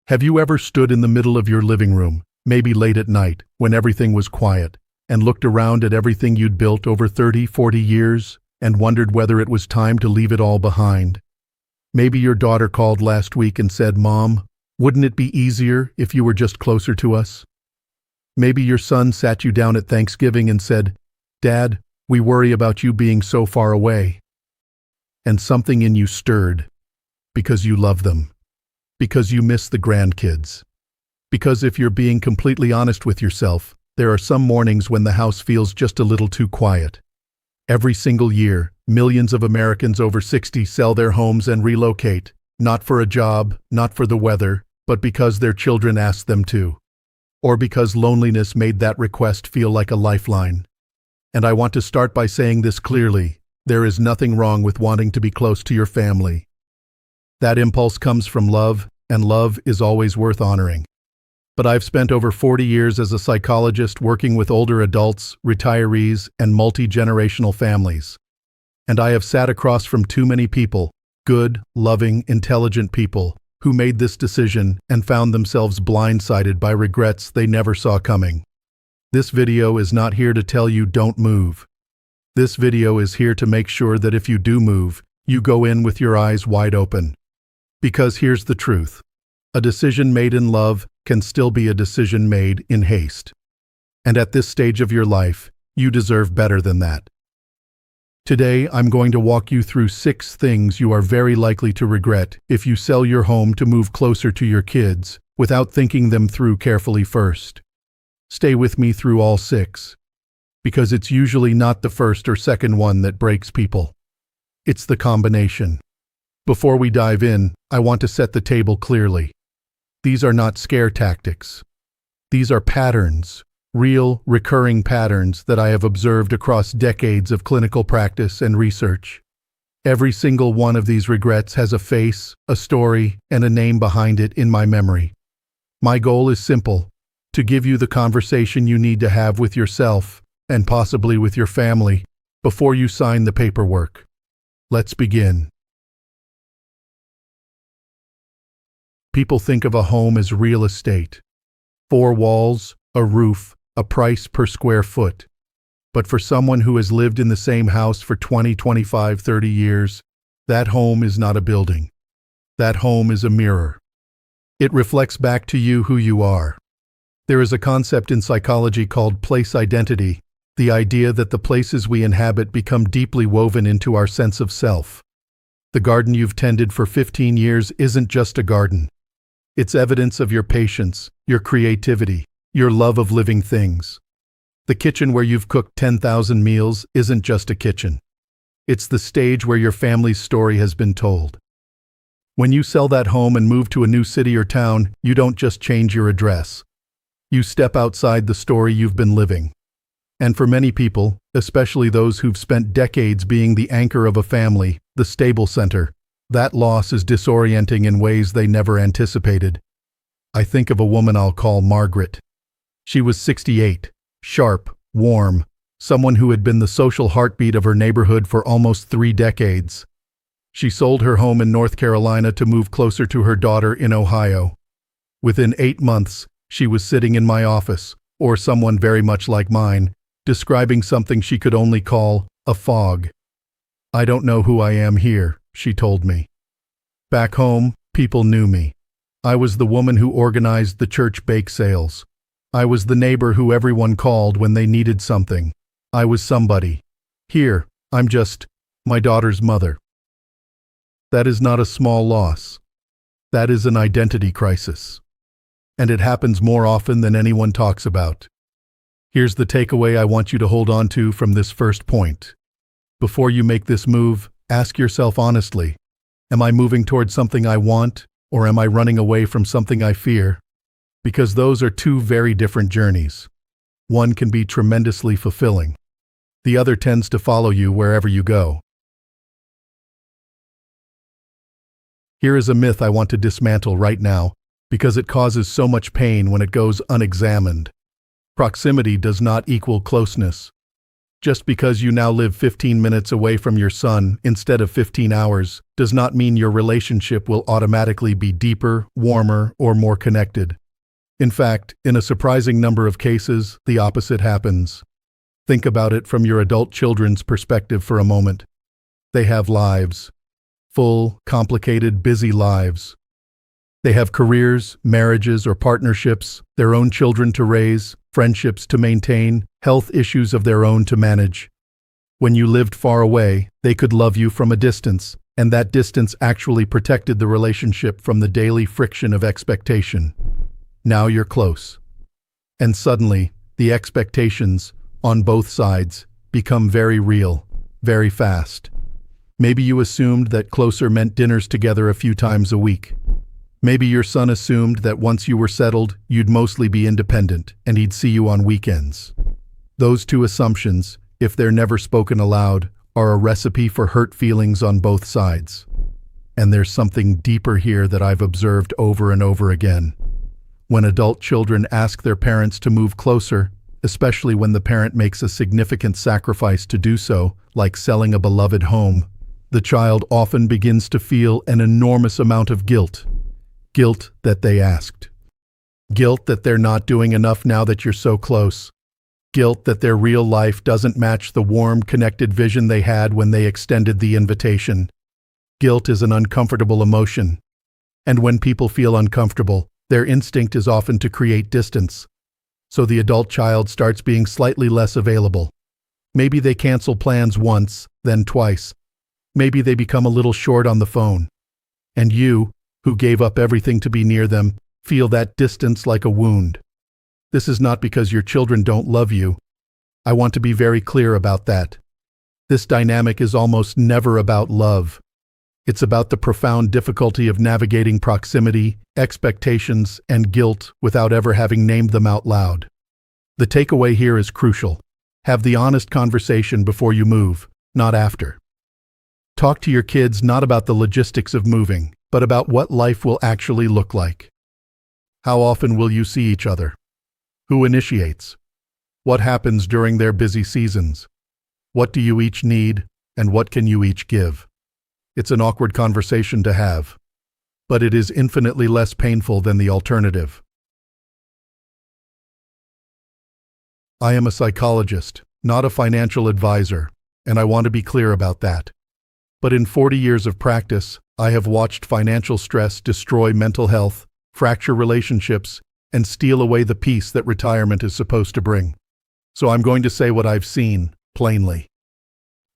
Have you ever stood in the middle of your living room, maybe late at night, when everything was quiet, and looked around at everything you'd built over 30, 40 years, and wondered whether it was time to leave it all behind? Maybe your daughter called last week and said, "Mom, wouldn't it be easier if you were just closer to us?" Maybe your son sat you down at Thanksgiving and said, "Dad, we worry about you being so far away." And something in you stirred, because you love them, because you miss the grandkids. Because if you're being completely honest with yourself, there are some mornings when the house feels just a little too quiet. Every single year, millions of Americans over 60 sell their homes and relocate, not for a job, not for the weather, but because their children asked them to. Or because loneliness made that request feel like a lifeline. And I want to start by saying this clearly: there is nothing wrong with wanting to be close to your family. That impulse comes from love, and love is always worth honoring. But I've spent over 40 years as a psychologist working with older adults, retirees, and multi-generational families. And I have sat across from too many people, good, loving, intelligent people, who made this decision and found themselves blindsided by regrets they never saw coming. This video is not here to tell you don't move. This video is here to make sure that if you do move, you go in with your eyes wide open. Because here's the truth: a decision made in love can still be a decision made in haste. And at this stage of your life, you deserve better than that. Today, I'm going to walk you through 6 things you are very likely to regret if you sell your home to move closer to your kids without thinking them through carefully first. Stay with me through all 6, because it's usually not the first or second one that breaks people. It's the combination. Before we dive in, I want to set the table clearly. These are not scare tactics. These are patterns, real, recurring patterns that I have observed across decades of clinical practice and research. Every single one of these regrets has a face, a story, and a name behind it in my memory. My goal is simple: to give you the conversation you need to have with yourself, and possibly with your family, before you sign the paperwork. Let's begin. People think of a home as real estate. 4 walls, a roof, a price per square foot. But for someone who has lived in the same house for 20, 25, 30 years, that home is not a building. That home is a mirror. It reflects back to you who you are. There is a concept in psychology called place identity, the idea that the places we inhabit become deeply woven into our sense of self. The garden you've tended for 15 years isn't just a garden. It's evidence of your patience, your creativity, your love of living things. The kitchen where you've cooked 10,000 meals isn't just a kitchen. It's the stage where your family's story has been told. When you sell that home and move to a new city or town, you don't just change your address. You step outside the story you've been living. And for many people, especially those who've spent decades being the anchor of a family, the stable center, that loss is disorienting in ways they never anticipated. I think of a woman I'll call Margaret. She was 68, sharp, warm, someone who had been the social heartbeat of her neighborhood for almost 3 decades. She sold her home in North Carolina to move closer to her daughter in Ohio. Within 8 months, she was sitting in my office, or someone very much like mine, describing something she could only call a fog. "I don't know who I am here," she told me. Back home, people knew me. I was the woman who organized the church bake sales. I was the neighbor who everyone called when they needed something. I was somebody. Here, I'm just my daughter's mother. That is not a small loss. That is an identity crisis. And it happens more often than anyone talks about. Here's the takeaway I want you to hold on to from this first point. Before you make this move, ask yourself honestly: am I moving towards something I want, or am I running away from something I fear? Because those are 2 very different journeys. One can be tremendously fulfilling. The other tends to follow you wherever you go. Here is a myth I want to dismantle right now, because it causes so much pain when it goes unexamined. Proximity does not equal closeness. Just because you now live 15 minutes away from your son instead of 15 hours does not mean your relationship will automatically be deeper, warmer, or more connected. In fact, in a surprising number of cases, the opposite happens. Think about it from your adult children's perspective for a moment. They have lives. Full, complicated, busy lives. They have careers, marriages or partnerships, their own children to raise, friendships to maintain, health issues of their own to manage. When you lived far away, they could love you from a distance, and that distance actually protected the relationship from the daily friction of expectation. Now you're close. And suddenly, the expectations, on both sides, become very real, very fast. Maybe you assumed that closer meant dinners together a few times a week. Maybe your son assumed that once you were settled, you'd mostly be independent, and he'd see you on weekends. Those two assumptions, if they're never spoken aloud, are a recipe for hurt feelings on both sides. And there's something deeper here that I've observed over and over again. When adult children ask their parents to move closer, especially when the parent makes a significant sacrifice to do so, like selling a beloved home, the child often begins to feel an enormous amount of guilt. Guilt that they asked. Guilt that they're not doing enough now that you're so close. Guilt that their real life doesn't match the warm, connected vision they had when they extended the invitation. Guilt is an uncomfortable emotion. And when people feel uncomfortable, their instinct is often to create distance. So the adult child starts being slightly less available. Maybe they cancel plans once, then twice. Maybe they become a little short on the phone. And you, who gave up everything to be near them, feel that distance like a wound. This is not because your children don't love you. I want to be very clear about that. This dynamic is almost never about love. It's about the profound difficulty of navigating proximity, expectations, and guilt without ever having named them out loud. The takeaway here is crucial. Have the honest conversation before you move, not after. Talk to your kids not about the logistics of moving, but about what life will actually look like. How often will you see each other? Who initiates? What happens during their busy seasons? What do you each need, and what can you each give? It's an awkward conversation to have, but it is infinitely less painful than the alternative. I am a psychologist, not a financial advisor, and I want to be clear about that. But in 40 years of practice, I have watched financial stress destroy mental health, fracture relationships, and steal away the peace that retirement is supposed to bring. So I'm going to say what I've seen, plainly.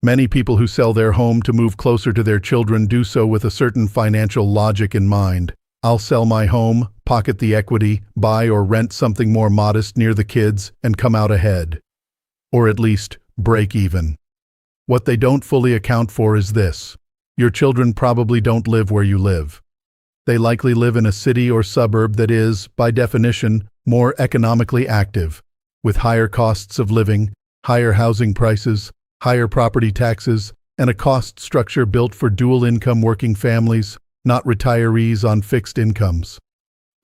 Many people who sell their home to move closer to their children do so with a certain financial logic in mind. I'll sell my home, pocket the equity, buy or rent something more modest near the kids, and come out ahead. Or at least, break even. What they don't fully account for is this. Your children probably don't live where you live. They likely live in a city or suburb that is, by definition, more economically active, with higher costs of living, higher housing prices, higher property taxes, and a cost structure built for dual-income working families, not retirees on fixed incomes.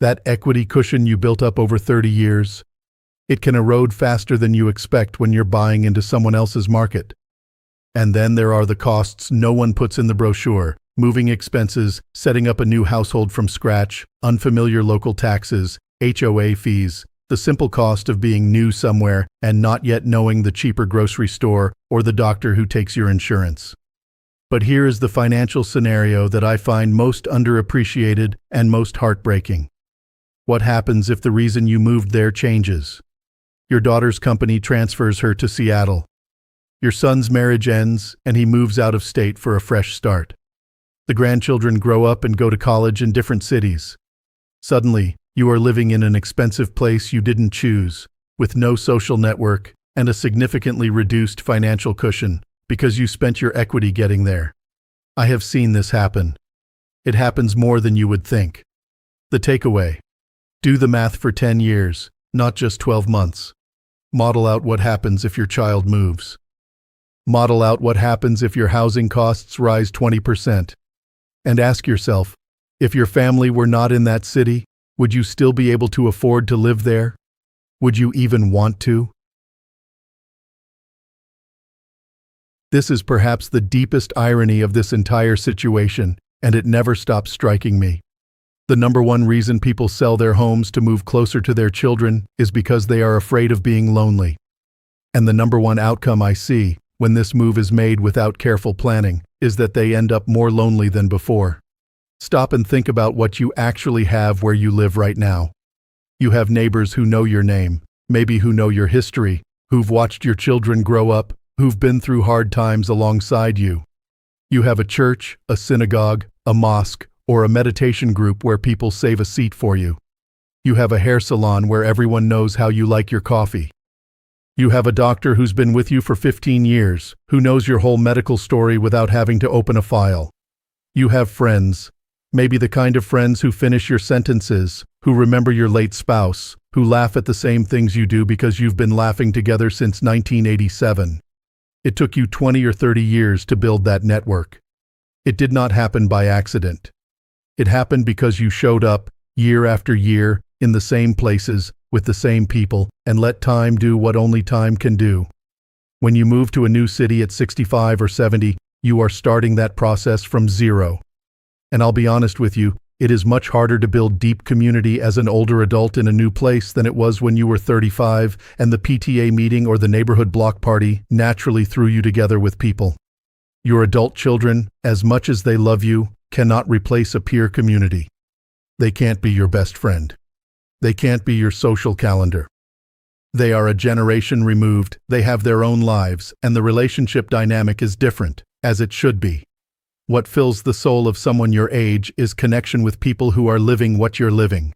That equity cushion you built up over 30 years, it can erode faster than you expect when you're buying into someone else's market. And then there are the costs no one puts in the brochure: moving expenses, setting up a new household from scratch, unfamiliar local taxes, HOA fees, the simple cost of being new somewhere and not yet knowing the cheaper grocery store or the doctor who takes your insurance. But here is the financial scenario that I find most underappreciated and most heartbreaking. What happens if the reason you moved there changes? Your daughter's company transfers her to Seattle. Your son's marriage ends, and he moves out of state for a fresh start. The grandchildren grow up and go to college in different cities. Suddenly, you are living in an expensive place you didn't choose, with no social network and a significantly reduced financial cushion, because you spent your equity getting there. I have seen this happen. It happens more than you would think. The takeaway: do the math for 10 years, not just 12 months. Model out what happens if your child moves. Model out what happens if your housing costs rise 20%. And ask yourself, if your family were not in that city, would you still be able to afford to live there? Would you even want to? This is perhaps the deepest irony of this entire situation, and it never stops striking me. The number one reason people sell their homes to move closer to their children is because they are afraid of being lonely. And the number one outcome I see, when this move is made without careful planning, is that they end up more lonely than before. Stop and think about what you actually have where you live right now. You have neighbors who know your name, maybe who know your history, who've watched your children grow up, who've been through hard times alongside you. You have a church, a synagogue, a mosque, or a meditation group where people save a seat for you. You have a hair salon where everyone knows how you like your coffee. You have a doctor who's been with you for 15 years, who knows your whole medical story without having to open a file. You have friends, maybe the kind of friends who finish your sentences, who remember your late spouse, who laugh at the same things you do because you've been laughing together since 1987. It took you 20 or 30 years to build that network. It did not happen by accident. It happened because you showed up, year after year, in the same places, with the same people, and let time do what only time can do. When you move to a new city at 65 or 70, you are starting that process from zero. And I'll be honest with you, it is much harder to build deep community as an older adult in a new place than it was when you were 35 and the PTA meeting or the neighborhood block party naturally threw you together with people. Your adult children, as much as they love you, cannot replace a peer community. They can't be your best friend. They can't be your social calendar. They are a generation removed, they have their own lives, and the relationship dynamic is different, as it should be. What fills the soul of someone your age is connection with people who are living what you're living.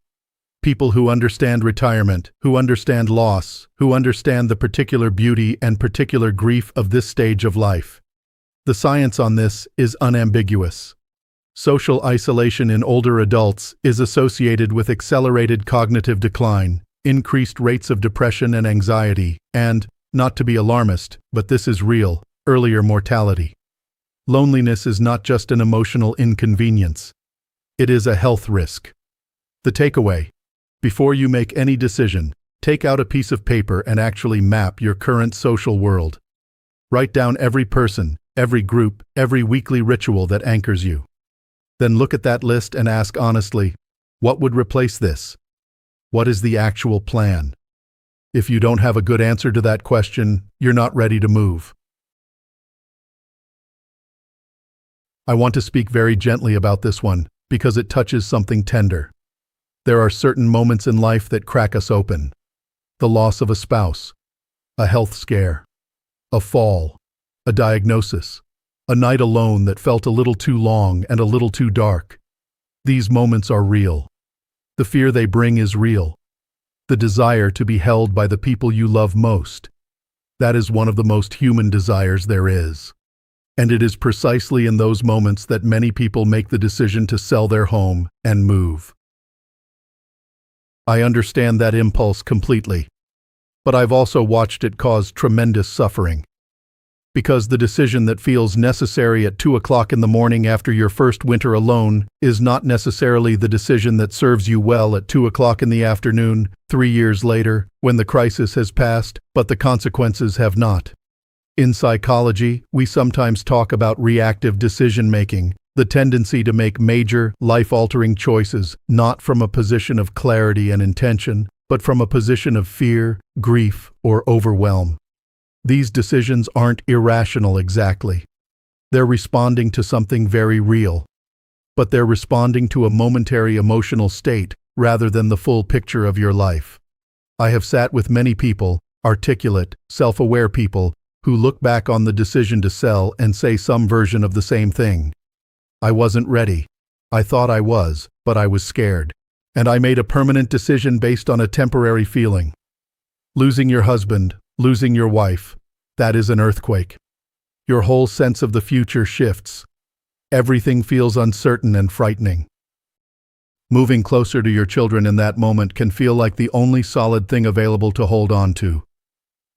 People who understand retirement, who understand loss, who understand the particular beauty and particular grief of this stage of life. The science on this is unambiguous. Social isolation in older adults is associated with accelerated cognitive decline, increased rates of depression and anxiety, and, not to be alarmist, but this is real, earlier mortality. Loneliness is not just an emotional inconvenience. It is a health risk. The takeaway: before you make any decision, take out a piece of paper and actually map your current social world. Write down every person, every group, every weekly ritual that anchors you. Then look at that list and ask honestly, what would replace this? What is the actual plan? If you don't have a good answer to that question, you're not ready to move. I want to speak very gently about this one, because it touches something tender. There are certain moments in life that crack us open. The loss of a spouse, a health scare, a fall, a diagnosis, a night alone that felt a little too long and a little too dark. These moments are real. The fear they bring is real. The desire to be held by the people you love most. That is one of the most human desires there is. And it is precisely in those moments that many people make the decision to sell their home and move. I understand that impulse completely, but I've also watched it cause tremendous suffering. Because the decision that feels necessary at 2 o'clock in the morning after your first winter alone is not necessarily the decision that serves you well at 2 o'clock in the afternoon, 3 years later, when the crisis has passed, but the consequences have not. In psychology, we sometimes talk about reactive decision-making, the tendency to make major, life-altering choices, not from a position of clarity and intention, but from a position of fear, grief, or overwhelm. These decisions aren't irrational exactly. They're responding to something very real. But they're responding to a momentary emotional state rather than the full picture of your life. I have sat with many people, articulate, self-aware people, who look back on the decision to sell and say some version of the same thing. I wasn't ready. I thought I was, but I was scared. And I made a permanent decision based on a temporary feeling. Losing your husband, losing your wife, that is an earthquake. Your whole sense of the future shifts. Everything feels uncertain and frightening. Moving closer to your children in that moment can feel like the only solid thing available to hold on to.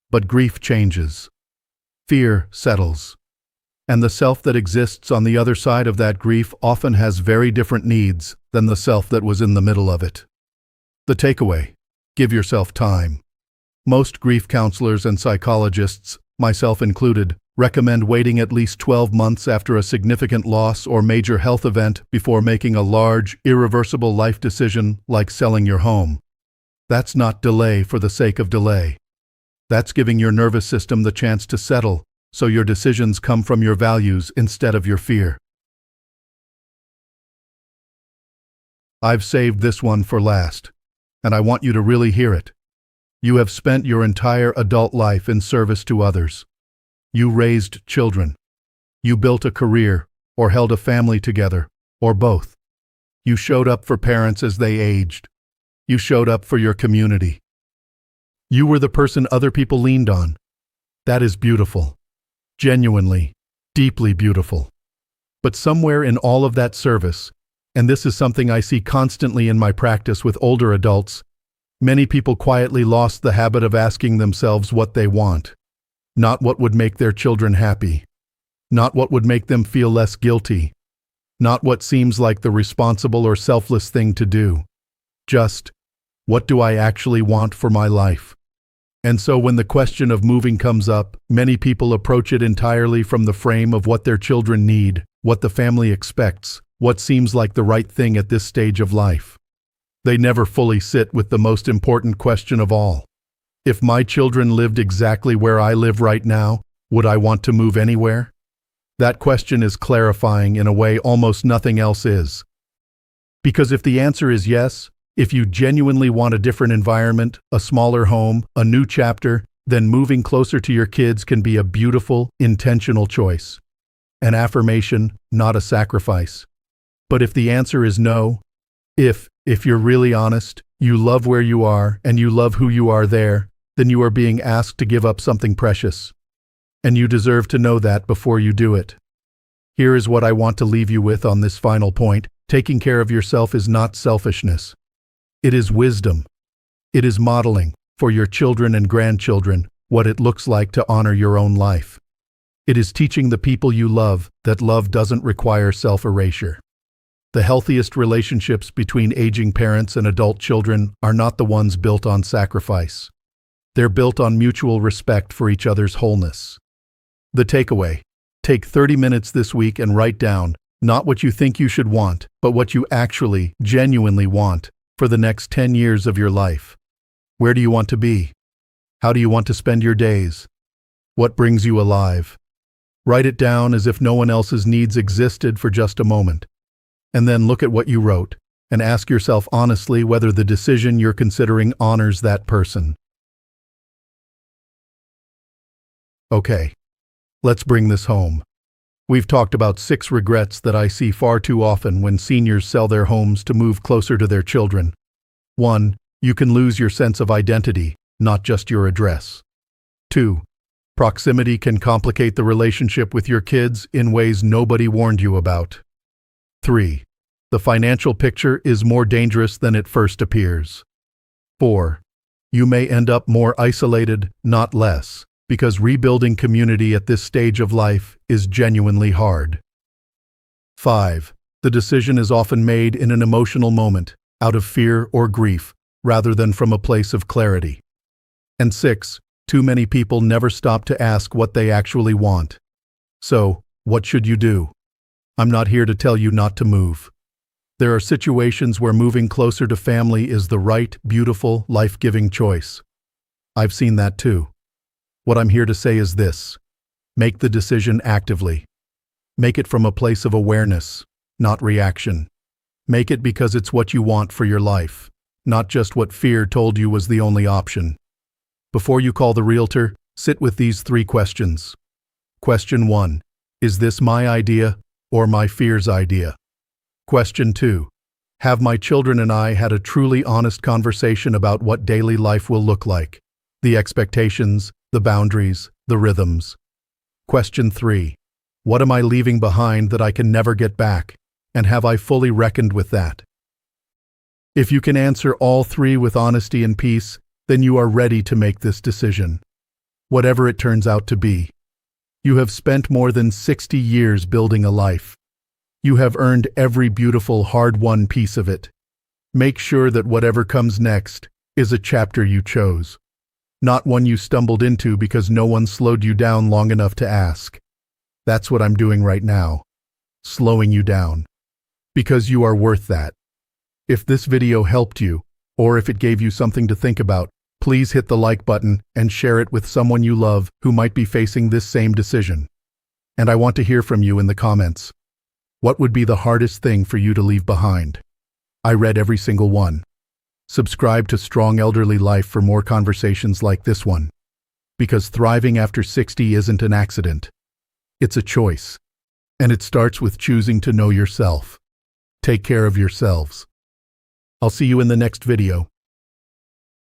But grief changes. Fear settles. And the self that exists on the other side of that grief often has very different needs than the self that was in the middle of it. The takeaway: give yourself time. Most grief counselors and psychologists, myself included, recommend waiting at least 12 months after a significant loss or major health event before making a large, irreversible life decision like selling your home. That's not delay for the sake of delay. That's giving your nervous system the chance to settle, so your decisions come from your values instead of your fear. I've saved this one for last, and I want you to really hear it. You have spent your entire adult life in service to others. You raised children. You built a career, or held a family together, or both. You showed up for parents as they aged. You showed up for your community. You were the person other people leaned on. That is beautiful. Genuinely, deeply beautiful. But somewhere in all of that service, and this is something I see constantly in my practice with older adults, many people quietly lost the habit of asking themselves what they want. Not what would make their children happy. Not what would make them feel less guilty. Not what seems like the responsible or selfless thing to do. Just, what do I actually want for my life? And so when the question of moving comes up, many people approach it entirely from the frame of what their children need, what the family expects, what seems like the right thing at this stage of life. They never fully sit with the most important question of all. If my children lived exactly where I live right now, would I want to move anywhere? That question is clarifying in a way almost nothing else is. Because if the answer is yes, if you genuinely want a different environment, a smaller home, a new chapter, then moving closer to your kids can be a beautiful, intentional choice. An affirmation, not a sacrifice. But if the answer is no, if you're really honest, you love where you are and you love who you are there, then you are being asked to give up something precious. And you deserve to know that before you do it. Here is what I want to leave you with on this final point. Taking care of yourself is not selfishness. It is wisdom. It is modeling, for your children and grandchildren, what it looks like to honor your own life. It is teaching the people you love that love doesn't require self-erasure. The healthiest relationships between aging parents and adult children are not the ones built on sacrifice. They're built on mutual respect for each other's wholeness. The takeaway: take 30 minutes this week and write down, not what you think you should want, but what you actually, genuinely want for the next 10 years of your life. Where do you want to be? How do you want to spend your days? What brings you alive? Write it down as if no one else's needs existed for just a moment. And then look at what you wrote, and ask yourself honestly whether the decision you're considering honors that person. Okay, let's bring this home. We've talked about 6 regrets that I see far too often when seniors sell their homes to move closer to their children. 1. You can lose your sense of identity, not just your address. 2. Proximity can complicate the relationship with your kids in ways nobody warned you about. 3. The financial picture is more dangerous than it first appears. 4. You may end up more isolated, not less, because rebuilding community at this stage of life is genuinely hard. 5. The decision is often made in an emotional moment, out of fear or grief, rather than from a place of clarity. And 6. Too many people never stop to ask what they actually want. So, what should you do? I'm not here to tell you not to move. There are situations where moving closer to family is the right, beautiful, life-giving choice. I've seen that too. What I'm here to say is this: make the decision actively. Make it from a place of awareness, not reaction. Make it because it's what you want for your life, not just what fear told you was the only option. Before you call the realtor, sit with these 3 questions. Question 1. Is this my idea or my fear's idea? Question 2. Have my children and I had a truly honest conversation about what daily life will look like? The expectations, the boundaries, the rhythms. Question 3. What am I leaving behind that I can never get back? And have I fully reckoned with that? If you can answer all 3 with honesty and peace, then you are ready to make this decision. Whatever it turns out to be. You have spent more than 60 years building a life. You have earned every beautiful, hard-won piece of it. Make sure that whatever comes next is a chapter you chose. not one you stumbled into because no one slowed you down long enough to ask. That's what I'm doing right now. Slowing you down. Because you are worth that. If this video helped you, or if it gave you something to think about, please hit the like button and share it with someone you love who might be facing this same decision. And I want to hear from you in the comments. What would be the hardest thing for you to leave behind? I read every single one. Subscribe to Strong Elderly Life for more conversations like this one. Because thriving after 60 isn't an accident. It's a choice. And it starts with choosing to know yourself. Take care of yourselves. I'll see you in the next video.